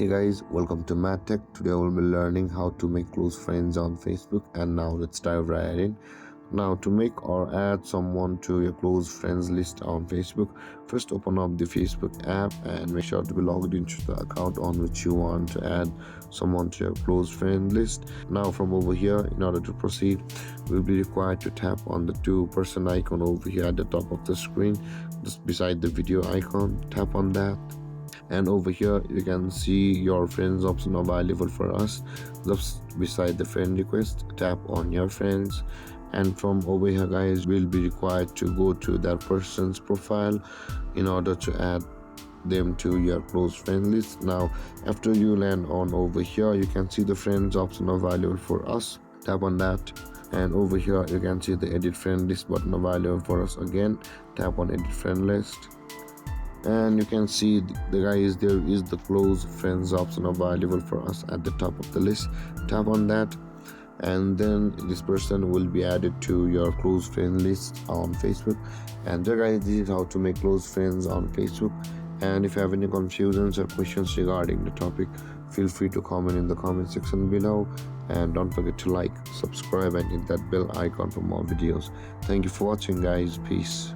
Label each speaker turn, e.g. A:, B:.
A: Hey guys, welcome to MadTech. Today we'll be learning how to make close friends on Facebook, and now let's dive right in. Now, to make or add someone to your close friends list on Facebook, first open up the Facebook app and make sure to be logged into the account on which you want to add someone to your close friend list. Now, from over here, in order to proceed, we'll be required to tap on the two-person icon over here at the top of the screen, just beside the video icon. Tap on that, and over here you can see your friends option available for us. Just beside the friend request, tap on your friends, and from over here guys, we'll be required to go to that person's profile in order to add them to your close friend list. Now, after you land on over here, you can see the friends option available for us. Tap on that, and over here you can see the edit friend list button available for us. Again, tap on edit friend list, and you can see there is the close friends option available for us at the top of the list. Tap on that, and then this person will be added to your close friend list on Facebook. And there guys, this is how to make close friends on Facebook. And if you have any confusions or questions regarding the topic, feel free to comment in the comment section below, and don't forget to like, subscribe, and hit that bell icon for more videos. Thank you for watching guys. Peace.